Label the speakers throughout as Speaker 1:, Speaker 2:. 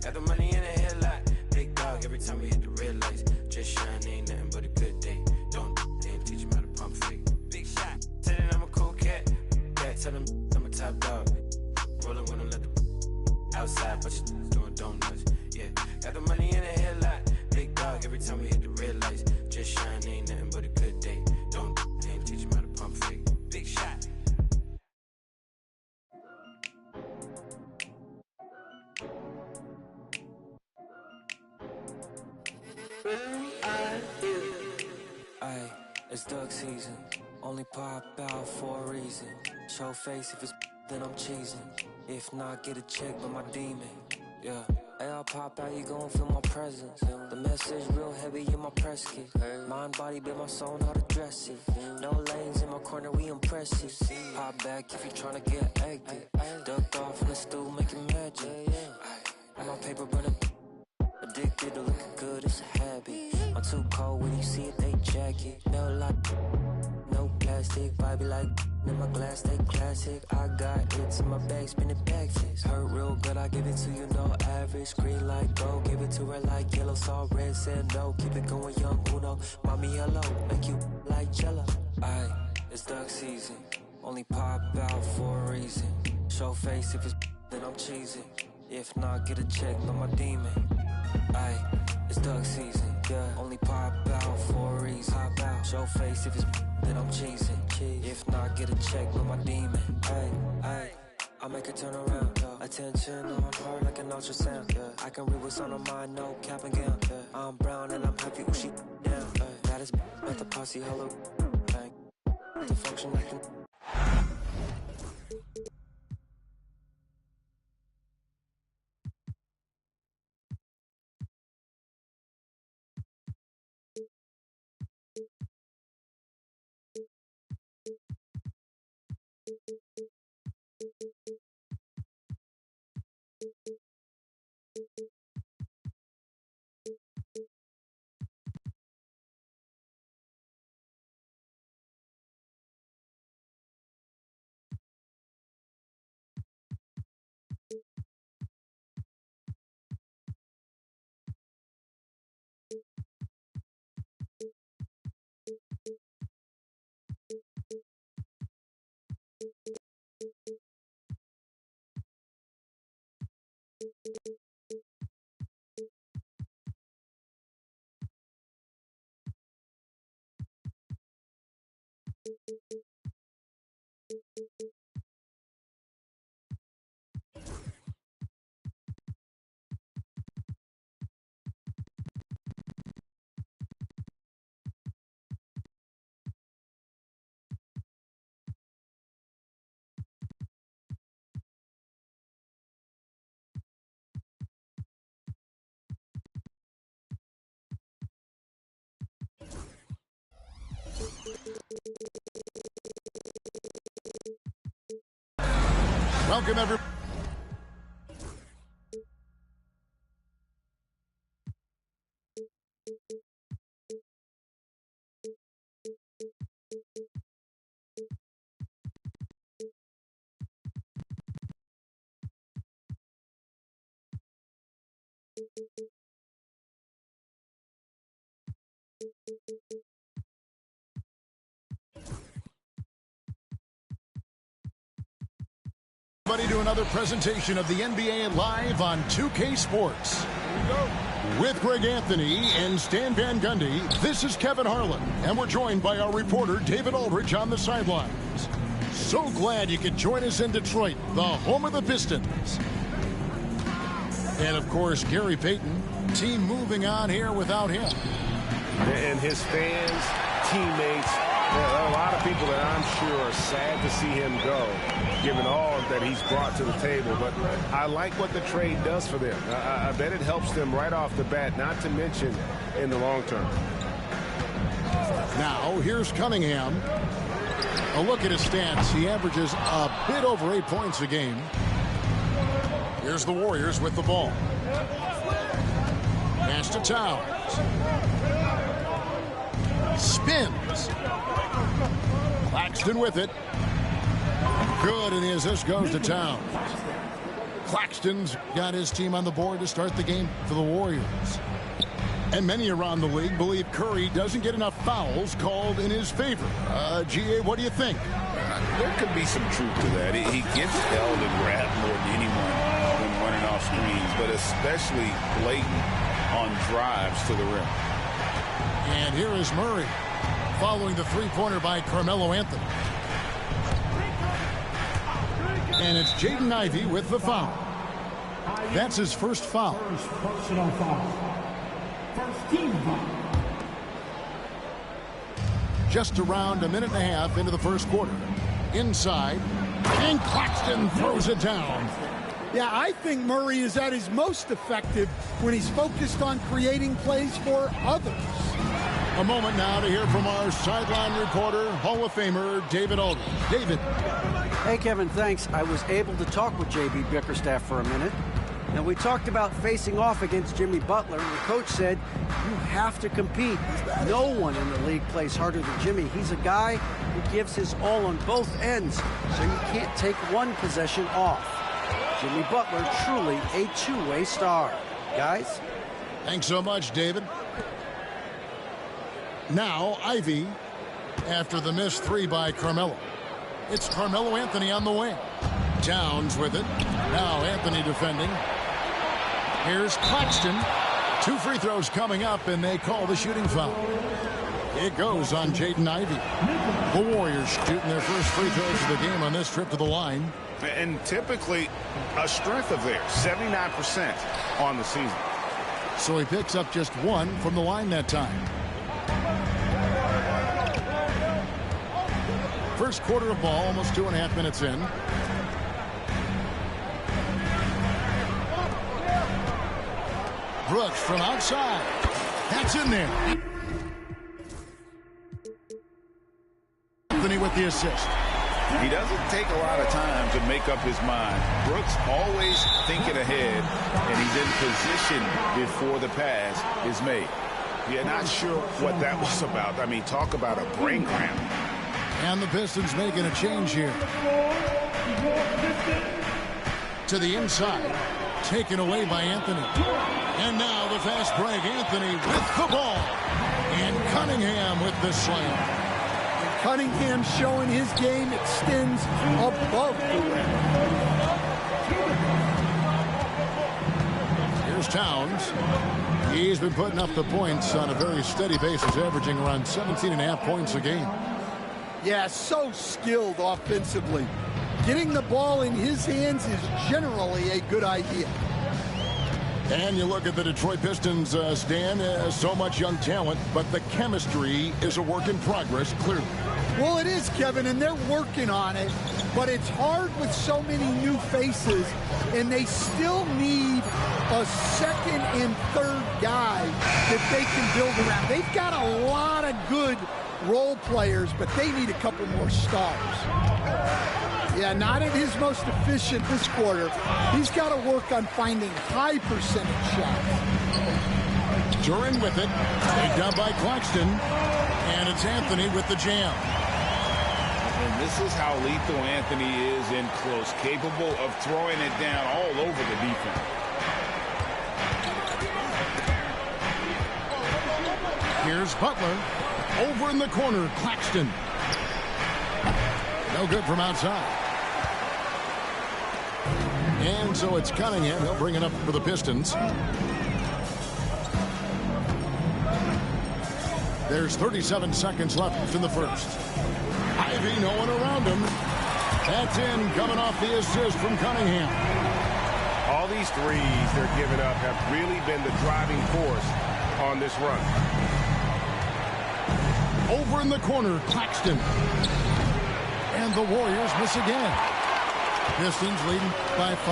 Speaker 1: got the money in the headlight. Big dog every time we hit the red lights. Just shine, ain't nothing but a good day. Don't teach him how to pump fake. Big shot, tell him I'm a cool cat. Dad, tell him I'm a top dog. Rollin' with him, let the outside, but you doing donuts. Yeah, got the money in the headlight. Big dog every time we hit the red lights. Just shine, ain't nothing but a good day. Don't teach him how to pump fake. Big shot.
Speaker 2: Aye, it's duck season. Only pop out for a reason. Show face if it's then I'm cheesing. If not, get a check by my demon. Yeah. Hey, I'll pop out, you gon' feel my presence. The message real heavy in my press kit. Mind, body, build my soul, how to dress it. No lanes in my corner, we impressive. Pop back if you tryna get active. Duck off in the stool, making magic. And my paper burning. Addicted to looking good, it's a habit. I'm too cold when you see it, they jacket. No like, no plastic, vibey like in my glass, they classic. I got it in my bag, spinning backflips. Hurt real good, I give it to you, no average. Green light, go, give it to her like yellow. Saw red, said no, keep it going young, Uno. Mommy, hello, make you like jello. Aye, it's duck season, only pop out for a reason. Show face if it's then I'm cheesing. If not, get a check by my demon. Aye, it's duck season, yeah. Only pop out for a reason. Pop out, show face if it's then I'm cheesing. If not, get a check with my demon. Aye, I make it turn around. Attention on heart like an ultrasound. I can read what's on her mind, no cap and gown. I'm brown and I'm happy when she down. That is at the posse, hello. The function I can.
Speaker 3: Welcome, everyone. To another presentation of the NBA Live on 2K Sports. Here we go. With Greg Anthony and Stan Van Gundy, this is Kevin Harlan, and we're joined by our reporter David Aldridge on the sidelines. So glad you could join us in Detroit, the home of the Pistons. And of course, Gary Payton, team moving on here without him.
Speaker 4: And his fans, teammates, there are a lot of people that I'm sure are sad to see him go, given all that he's brought to the table. But I like what the trade does for them. I bet it helps them right off the bat, not to mention in the long term.
Speaker 3: Now, here's Cunningham. A look at his stats. He averages a bit over 8 points a game. Here's the Warriors with the ball. Pass to Towns. Spins. Claxton with it. Good, and the assist goes to Towns. Claxton's got his team on the board to start the game for the Warriors. And many around the league believe Curry doesn't get enough fouls called in his favor. G.A., what do you think?
Speaker 5: There could be some truth to that. He gets held and grabbed more than anyone when running off screens, but especially blatant on drives to the rim.
Speaker 3: And here is Murray following the three-pointer by Carmelo Anthony. And it's Jaden Ivey with the foul. That's his first foul.
Speaker 6: First personal foul. First team foul.
Speaker 3: Just around a minute and a half into the first quarter. Inside, and Claxton throws it down.
Speaker 7: Yeah, I think Murray is at his most effective when he's focused on creating plays for others.
Speaker 3: A moment now to hear from our sideline reporter, Hall of Famer David Aldridge. David.
Speaker 8: Hey, Kevin, thanks. I was able to talk with J.B. Bickerstaff for a minute. And we talked about facing off against Jimmy Butler, and the coach said, you have to compete. No one in the league plays harder than Jimmy. He's a guy who gives his all on both ends, so you can't take one possession off. Jimmy Butler, truly a two-way star. Guys?
Speaker 3: Thanks so much, David. Now, Ivey, after the missed three by Carmelo. It's Carmelo Anthony on the wing. Towns with it. Now Anthony defending. Here's Claxton. 2 free throws coming up, and they call the shooting foul. It goes on Jaden Ivey. The Warriors shooting their first free throws of the game on this trip to the line.
Speaker 4: And typically a strength of theirs, 79% on the season.
Speaker 3: So he picks up just 1 from the line that time. First quarter of ball, almost 2.5 minutes in. Brooks from outside. That's in there. Anthony with the assist.
Speaker 5: He doesn't take a lot of time to make up his mind. Brooks always thinking ahead, and he's in position before the pass is made.
Speaker 4: Yeah, not sure what that was about. I mean, talk about a brain cramp.
Speaker 3: And the Pistons making a change here. To the inside. Taken away by Anthony. And now the fast break. Anthony with the ball. And Cunningham with the slam.
Speaker 7: And Cunningham showing his game extends above the rim.
Speaker 3: Here's Towns. He's been putting up the points on a very steady basis, averaging around 17.5 points a game.
Speaker 7: Yeah, so skilled offensively. Getting the ball in his hands is generally a good idea.
Speaker 3: And you look at the Detroit Pistons, Stan, so much young talent, but the chemistry is a work in progress, clearly.
Speaker 7: Well, it is, Kevin, and they're working on it, but it's hard with so many new faces, and they still need a second and third guy that they can build around. They've got a lot of good role players, but they need a couple more stars. Yeah, not at his most efficient this quarter. He's got to work on finding high percentage shots.
Speaker 3: Duran with it. Taken down by Claxton. And it's Anthony with the jam.
Speaker 5: And this is how lethal Anthony is in close, capable of throwing it down all over the defense.
Speaker 3: Here's Butler. Over in the corner, Claxton. No good from outside. And so it's Cunningham. He'll bring it up for the Pistons. There's 37 seconds left in the first. Ivey, no one around him. That's in, coming off the assist from Cunningham.
Speaker 4: All these threes they're giving up have really been the driving force on this run.
Speaker 3: Over in the corner, Claxton. And the Warriors miss again. Pistons leading by 5.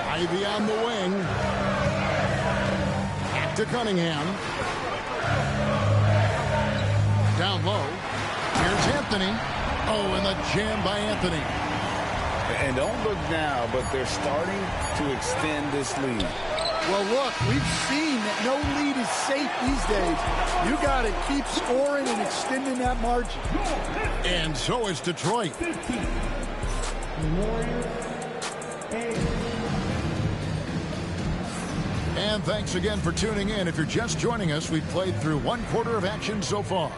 Speaker 3: Ivey on the wing. Back to Cunningham. Down low. Here's Anthony. Oh, and the jam by Anthony.
Speaker 5: And don't look now, but they're starting to extend this lead.
Speaker 7: Well, look, we've seen that no lead is safe these days. You got to keep scoring and extending that margin.
Speaker 3: And so is Detroit. And thanks again for tuning in. If you're just joining us, we've played through 1/4 of action so far.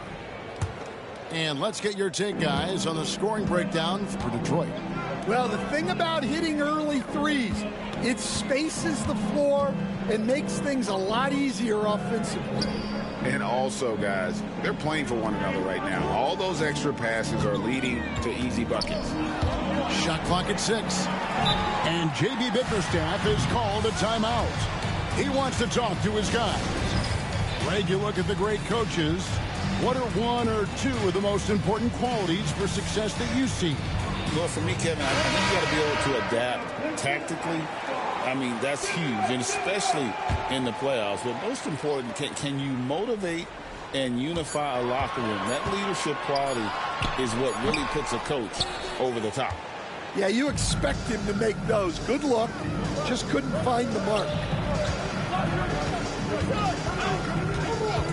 Speaker 3: And let's get your take, guys, on the scoring breakdown for Detroit.
Speaker 7: Well, the thing about hitting early threes, it spaces the floor and makes things a lot easier offensively.
Speaker 5: And also, guys, they're playing for one another right now. All those extra passes are leading to easy buckets.
Speaker 3: Shot clock at 6. And J.B. Bickerstaff has called a timeout. He wants to talk to his guys. Greg, you look at the great coaches. What are one or two of the most important qualities for success that you see?
Speaker 5: Well, for me, Kevin, I think you got to be able to adapt tactically. I mean, that's huge, and especially in the playoffs. But most important, can you motivate and unify a locker room? That leadership quality is what really puts a coach over the top.
Speaker 7: Yeah, you expect him to make those. Good luck. Just couldn't find the mark.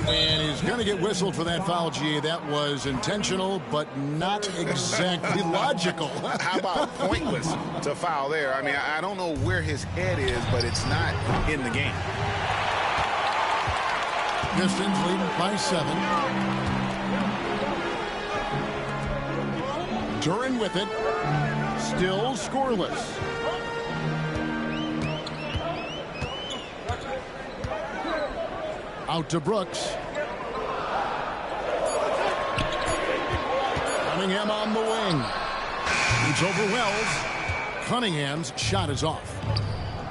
Speaker 3: And he's going to get whistled for that foul, G. That was intentional, but not exactly logical.
Speaker 5: How about pointless to foul there? I mean, I don't know where his head is, but it's not in the game.
Speaker 3: Pistons leading by 7. Duren with it. Still scoreless. Out to Brooks. Cunningham on the wing. It's over Wells. Cunningham's shot is off.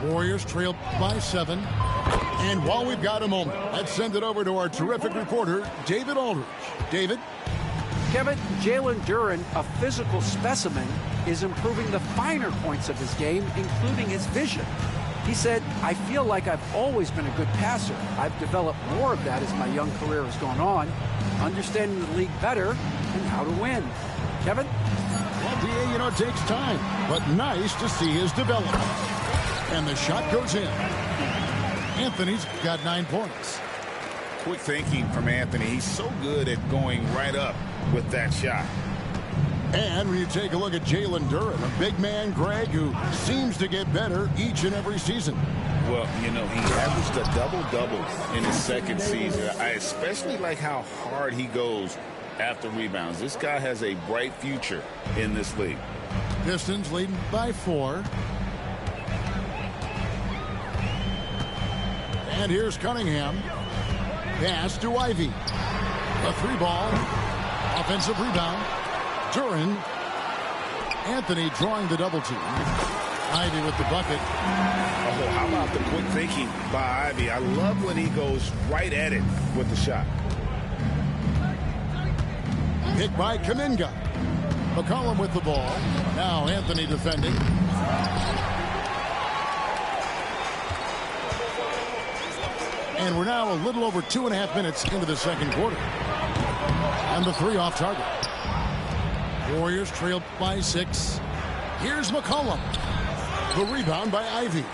Speaker 3: Warriors trail by 7. And while we've got a moment, let's send it over to our terrific reporter, David Aldridge. David?
Speaker 8: Kevin, Jalen Duren, a physical specimen, is improving the finer points of his game, including his vision. He said, I feel like I've always been a good passer. I've developed more of that as my young career has gone on, understanding the league better and how to win. Kevin?
Speaker 3: Well, D.A., you know, it takes time, but nice to see his development. And the shot goes in. Anthony's got 9 points.
Speaker 5: Quick thinking from Anthony. He's so good at going right up with that shot.
Speaker 3: And when you take a look at Jalen Duren, a big man, Greg, who seems to get better each and every season.
Speaker 5: Well, you know, he averaged a double-double in his second season. I especially like how hard he goes after rebounds. This guy has a bright future in this league.
Speaker 3: Pistons leading by 4. And here's Cunningham. Pass to Ivy. A 3-ball. Offensive rebound. Duren. Anthony drawing the double team. Ivy with the bucket.
Speaker 5: Oh, how about the quick thinking by Ivy? I love when he goes right at it with the shot.
Speaker 3: Hit by Kuminga. McCollum with the ball. Now Anthony defending. And we're now a little over 2.5 minutes into the second quarter. And the 3 off target. Warriors trailed by 6. Here's McCollum. The rebound by Ivy.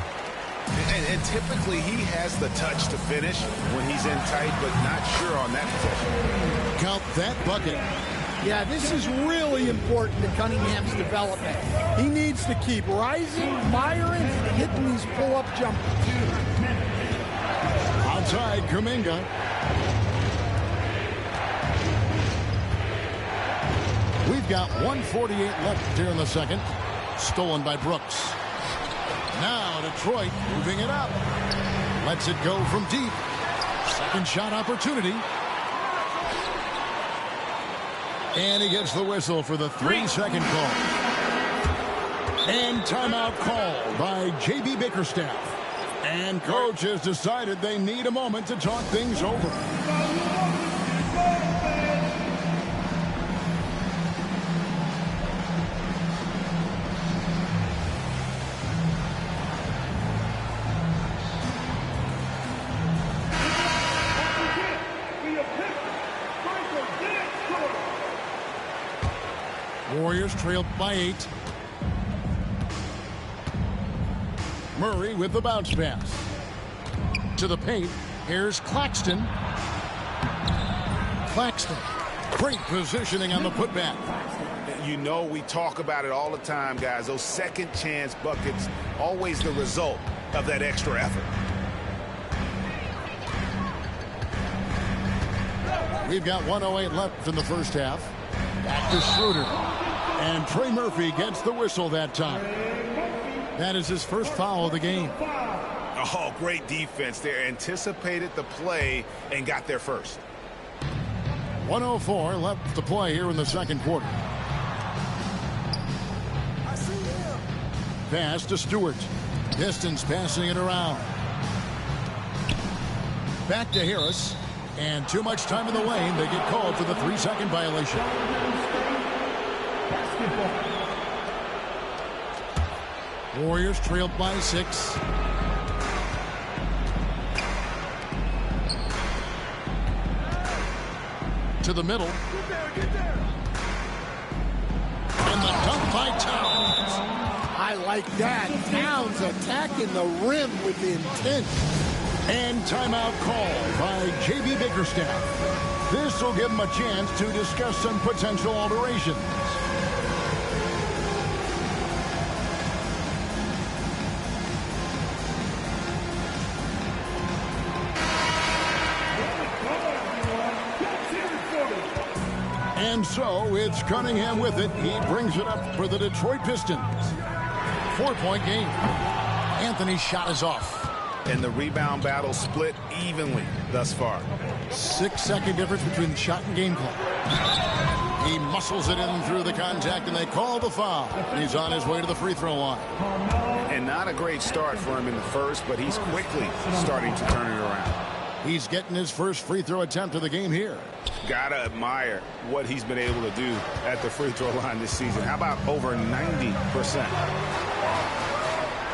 Speaker 5: And typically he has the touch to finish when he's in tight, but not sure on that possession.
Speaker 3: Count that bucket.
Speaker 7: Yeah, this is really important to Cunningham's development. He needs to keep rising, firing, and hitting these pull-up jumpers.
Speaker 3: Outside, Kuminga. We've got 1:48 left here in the second. Stolen by Brooks. Now Detroit moving it up. Lets it go from deep. Second shot opportunity. And he gets the whistle for the 3-second call. And timeout called by J.B. Bickerstaff. And coach has decided they need a moment to talk things over. Warriors trailed by 8. Murray with the bounce pass. To the paint. Here's Claxton. Claxton. Great positioning on the putback.
Speaker 4: You know, we talk about it all the time, guys. Those second chance buckets, always the result of that extra effort.
Speaker 3: We've got 1:08 left in the first half. Back to Schroeder. And Trey Murphy gets the whistle that time. That is his first foul of the game.
Speaker 4: Oh, great defense there. Anticipated the play and got there first.
Speaker 3: 1:04 left to play here in the second quarter. Pass to Stewart. Pistons passing it around. Back to Harris. And too much time in the lane. They get called for the 3-second violation. Warriors trailed by 6. To the middle. And the dunk by Towns.
Speaker 7: I like that. Towns attacking the rim with intent.
Speaker 3: And timeout call by J.B. Bickerstaff. This will give him a chance to discuss some potential alterations. And so it's Cunningham with it. He brings it up for the Detroit Pistons. 4-point game. Anthony's shot is off.
Speaker 4: And the rebound battle split evenly thus far.
Speaker 3: 6-second difference between the shot and game clock. He muscles it in through the contact, and they call the foul. He's on his way to the free throw line.
Speaker 4: And not a great start for him in the first, but he's quickly starting to turn it around.
Speaker 3: He's getting his first free throw attempt of the game here.
Speaker 4: Gotta admire what he's been able to do at the free throw line this season. How about over 90%?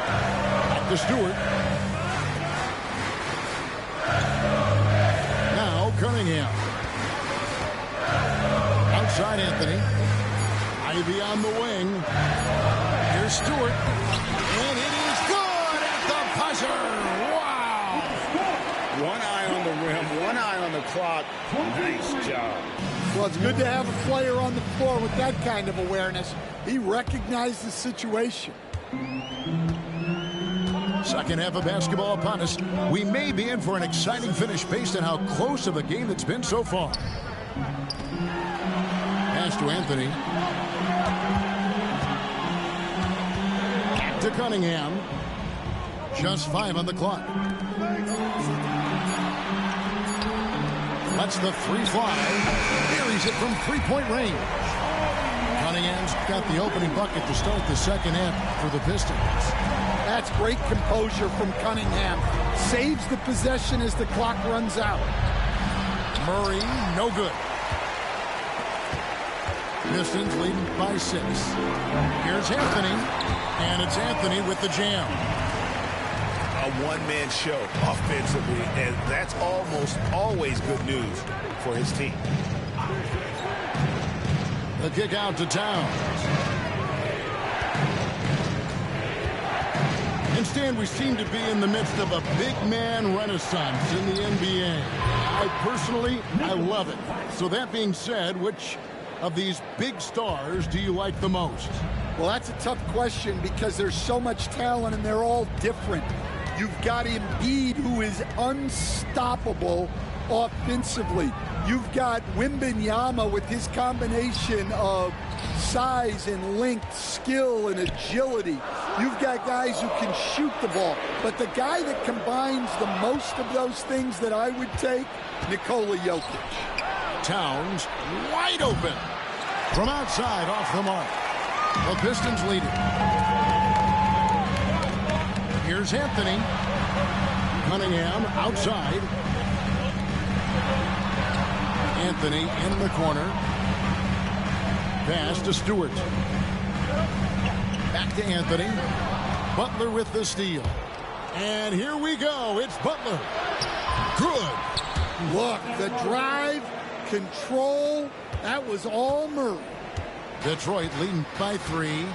Speaker 3: Back to Stewart. Now Cunningham. Outside Anthony. Ivy on the wing. Here's Stewart. And it is good at the buzzer. Wow.
Speaker 5: One eye on the rim, one eye on the clock. Nice job.
Speaker 7: Well, it's good to have a player on the floor with that kind of awareness. He recognized the situation.
Speaker 3: Second half of basketball upon us. We may be in for an exciting finish based on how close of a game it's been so far. Pass to Anthony. Back to Cunningham. Just 5 on the clock. Lets the 3 fly. Buries it from 3-point range. Cunningham's got the opening bucket to start the second half for the Pistons.
Speaker 7: That's great composure from Cunningham. Saves the possession as the clock runs out.
Speaker 3: Murray, no good. Pistons leading by 6. Here's Anthony, and it's Anthony with the jam.
Speaker 4: A one-man show offensively, and that's almost always good news for his team.
Speaker 3: The kick out to Towns. And Stan, we seem to be in the midst of a big man renaissance in the NBA. I love it. So that being said, which of these big stars do you like the most?
Speaker 7: Well, that's a tough question because there's so much talent and they're all different. You've got Embiid, who is unstoppable offensively. You've got Wembanyama with his combination of size and length, skill and agility. You've got guys who can shoot the ball. But the guy that combines the most of those things that I would take, Nikola Jokic.
Speaker 3: Towns wide open. From outside, off the mark. The Pistons lead it. Here's Anthony. Cunningham outside. Anthony in the corner. Pass to Stewart. Back to Anthony. Butler with the steal. And here we go. It's Butler. Good.
Speaker 7: Look, the drive, control, that was all Murray.
Speaker 3: Detroit leading by 3.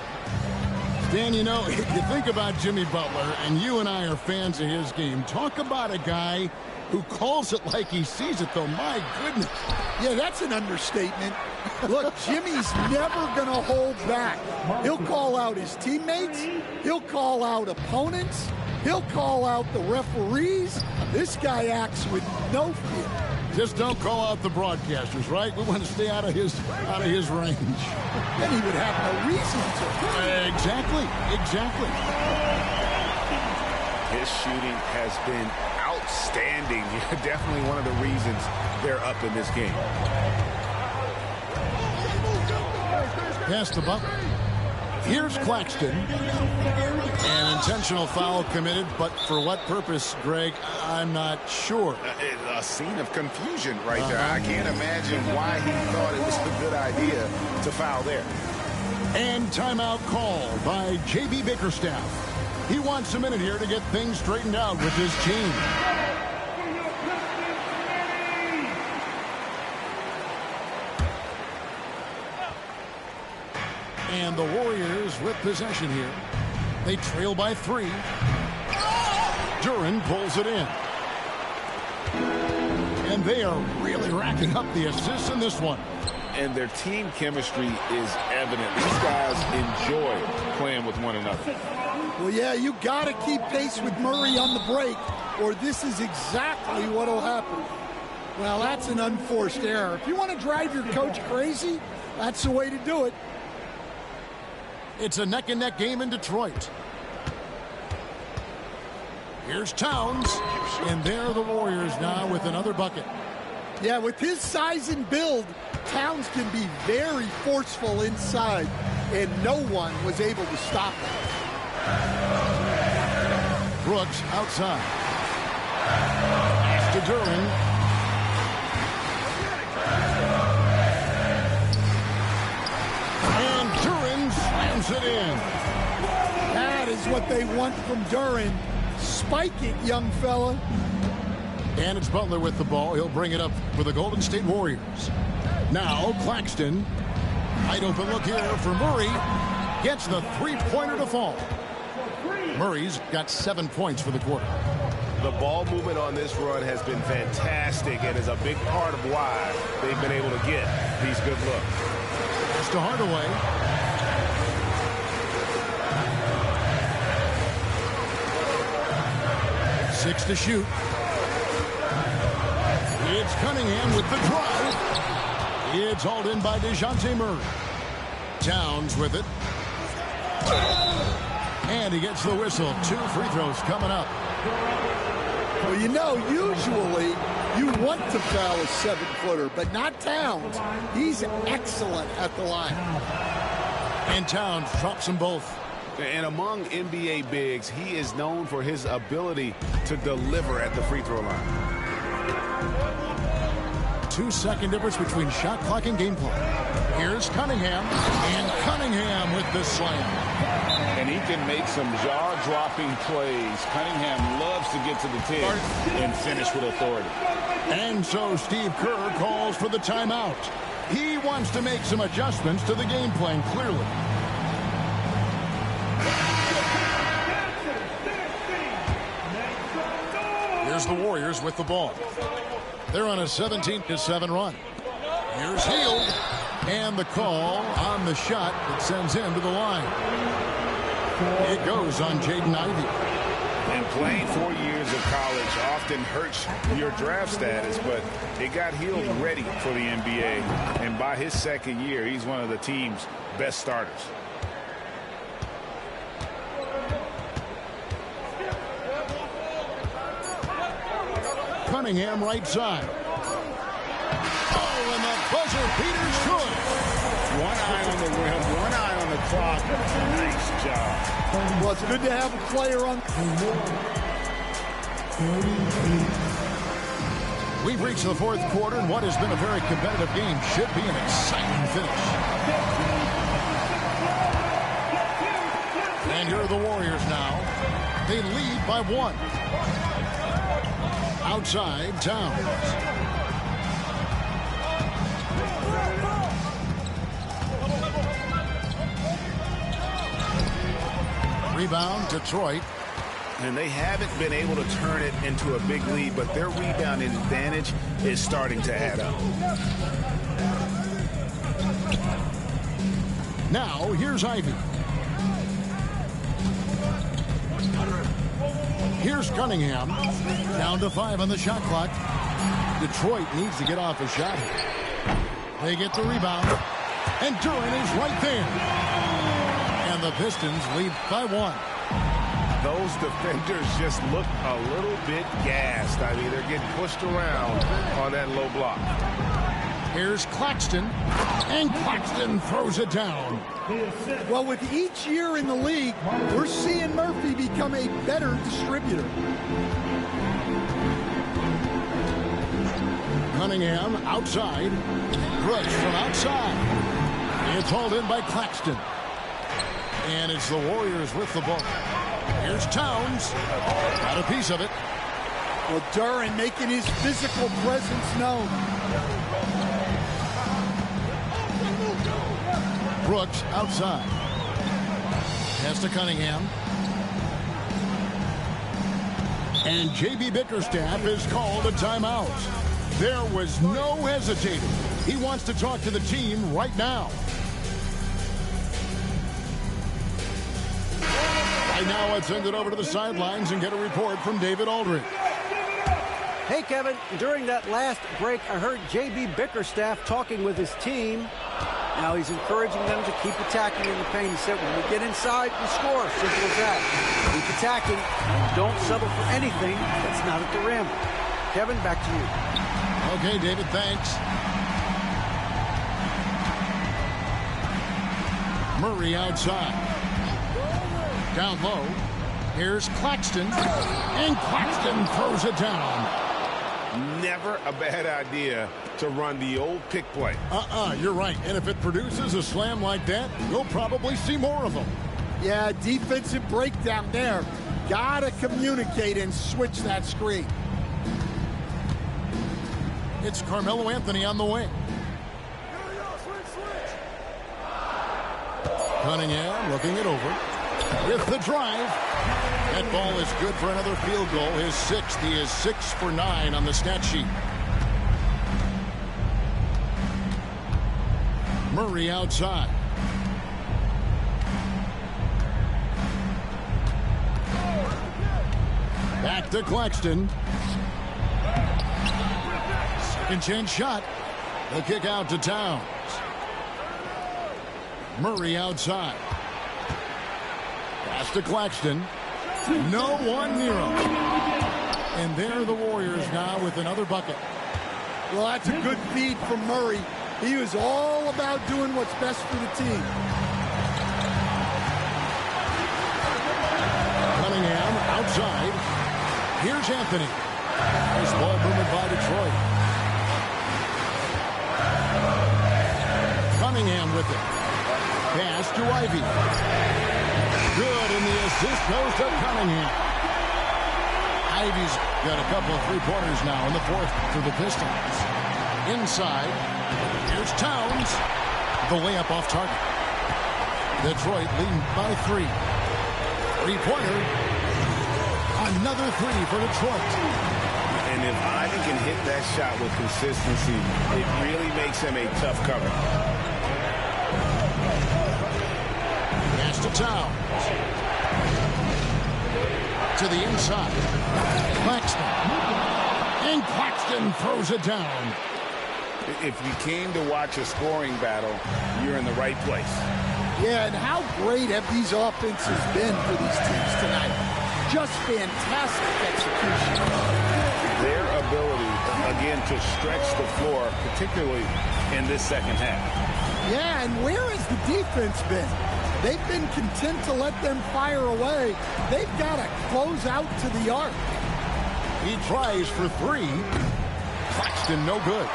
Speaker 3: Dan, you know, if you think about Jimmy Butler, and you and I are fans of his game, talk about a guy who calls it like he sees it, though. My goodness.
Speaker 7: Yeah, that's an understatement. Look, Jimmy's never going to hold back. He'll call out his teammates. He'll call out opponents. He'll call out the referees. This guy acts with no fear.
Speaker 3: Just don't call out the broadcasters, right? We want to stay out of his range.
Speaker 7: Then he would have no reason to.
Speaker 3: Exactly.
Speaker 4: His shooting has been outstanding. Definitely one of the reasons they're up in this game.
Speaker 3: Pass the Butler. Here's Claxton. An intentional foul committed, but for what purpose, Greg, I'm not sure.
Speaker 5: A scene of confusion right there. I can't imagine why he thought it was a good idea to foul there.
Speaker 3: And timeout called by J.B. Bickerstaff. He wants a minute here to get things straightened out with his team. And the Warriors with possession here. They trail by 3. Duren pulls it in. And they are really racking up the assists in this one.
Speaker 5: And their team chemistry is evident. These guys enjoy playing with one another.
Speaker 7: Well, yeah, you got to keep pace with Murray on the break, or this is exactly what will happen. Well, that's an unforced error. If you want to drive your coach crazy, that's the way to do it.
Speaker 3: It's a neck-and-neck game in Detroit. Here's Towns, and there are the Warriors now with another bucket.
Speaker 7: Yeah, with his size and build, Towns can be very forceful inside, and no one was able to stop him.
Speaker 3: Brooks outside. Pass to Duren. It in.
Speaker 7: That is what they want from Duren. Spike it, young fella.
Speaker 3: And it's Butler with the ball. He'll bring it up for the Golden State Warriors. Now Claxton. Wide open look here for Murray. Gets the three-pointer to fall. Murray's got 7 points for the quarter.
Speaker 4: The ball movement on this run has been fantastic and is a big part of why they've been able to get these good looks.
Speaker 3: Pass to Hardaway. 6 to shoot. It's Cunningham with the drive. It's hauled in by DeJounte Murray. Towns with it. And he gets the whistle. 2 free throws coming up.
Speaker 7: Well, you know, usually you want to foul a 7-footer, but not Towns. He's excellent at the line.
Speaker 3: And Towns drops them both.
Speaker 4: And among NBA bigs, he is known for his ability to deliver at the free throw line.
Speaker 3: 2-second difference between shot clock and game clock. Here's Cunningham, and Cunningham with the slam.
Speaker 5: And he can make some jaw-dropping plays. Cunningham loves to get to the tip and finish with authority.
Speaker 3: And so Steve Kerr calls for the timeout. He wants to make some adjustments to the game plan, clearly. Here's the Warriors with the ball. They're on a 17-7 run. Here's Hield. And the call on the shot that sends him to the line. It goes on Jaden Ivey.
Speaker 4: And playing 4 years of college often hurts your draft status, but it got Hield ready for the NBA. And by his second year, he's one of the team's best starters.
Speaker 3: Cunningham right side. Oh, and the buzzer beater's good.
Speaker 5: 1 eye on the rim, 1 eye on the clock. Nice job.
Speaker 7: Well, it's good to have a player on.
Speaker 3: We've reached the 4th quarter, and what has been a very competitive game should be an exciting finish. And here are the Warriors now. They lead by 1. Outside, Towns. Rebound, Detroit.
Speaker 5: And they haven't been able to turn it into a big lead, but their rebounding advantage is starting to add up.
Speaker 3: Now, here's Ivy. Here's Cunningham. Down to 5 on the shot clock. Detroit needs to get off a shot. They get the rebound. And Duren is right there. And the Pistons lead by 1.
Speaker 4: Those defenders just look a little bit gassed. I mean, they're getting pushed around on that low block.
Speaker 3: Here's Claxton, and Claxton throws it down.
Speaker 7: Well, with each year in the league, we're seeing Murphy become a better distributor.
Speaker 3: Cunningham outside. Brooks from outside. It's hauled in by Claxton. And it's the Warriors with the ball. Here's Towns. Got a piece of it.
Speaker 7: Well, Duren making his physical presence known.
Speaker 3: Brooks outside. Pass to Cunningham. And J.B. Bickerstaff is called a timeout. There was no hesitating. He wants to talk to the team right now. Right now, let's send it over to the sidelines and get a report from David Aldridge.
Speaker 8: Hey, Kevin, during that last break, I heard J.B. Bickerstaff talking with his team. Now he's encouraging them to keep attacking in the paint. He said, when we get inside, we score. Simple as that. Keep attacking and don't settle for anything that's not at the rim. Kevin, back to you.
Speaker 3: Okay, David, thanks. Murray outside. Down low. Here's Claxton. And Claxton throws it down.
Speaker 4: Never a bad idea to run the old pick play.
Speaker 3: You're right. And if it produces a slam like that, we'll probably see more of them.
Speaker 7: Yeah, defensive breakdown there. Gotta communicate and switch that screen.
Speaker 3: It's Carmelo Anthony on the wing. Cunningham looking it over. With the drive. That ball is good for another field goal. His 6th. He is 6 for 9 on the stat sheet. Murray outside. Back to Claxton. Second chance shot. The kick out to Towns. Murray outside. Pass to Claxton. No one near him. And there are the Warriors now with another bucket.
Speaker 7: Well, that's a good feed from Murray. He was all about doing what's best for the team.
Speaker 3: Cunningham outside. Here's Anthony. This ball movement by Detroit. Cunningham with it. Pass to Ivy. Good, and the assist goes to Cunningham. Ivy's got a couple of three-pointers now in the 4th for the Pistons. Inside, here's Towns. The layup off target. Detroit leading by 3. Three-pointer. Another 3 for Detroit.
Speaker 4: And if Ivy can hit that shot with consistency, it really makes him a tough cover.
Speaker 3: Pass to Towns. To the inside. Claxton. And Claxton throws it down.
Speaker 5: If you came to watch a scoring battle, you're in the right place.
Speaker 7: Yeah, and how great have these offenses been for these teams tonight? Just fantastic execution.
Speaker 5: Their ability, again, to stretch the floor, particularly in this second half.
Speaker 7: Yeah, and where has the defense been? They've been content to let them fire away. They've got to close out to the arc.
Speaker 3: He tries for 3. Claxton no good.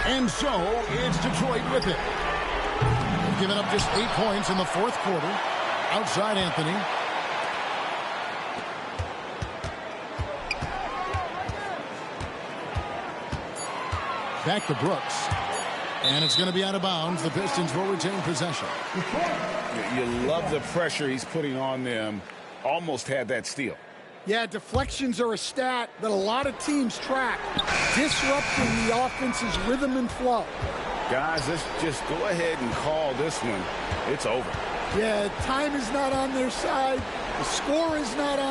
Speaker 3: And so it's Detroit with it. They've given up just 8 points in the 4th quarter. Outside Anthony. Back to Brooks. And it's going to be out of bounds. The Pistons will retain possession.
Speaker 5: You love the pressure he's putting on them. Almost had that steal.
Speaker 7: Yeah, deflections are a stat that a lot of teams track, disrupting the offense's rhythm and flow.
Speaker 5: Guys, let's just go ahead and call this one. It's over.
Speaker 7: Yeah, time is not on their side. The score is not on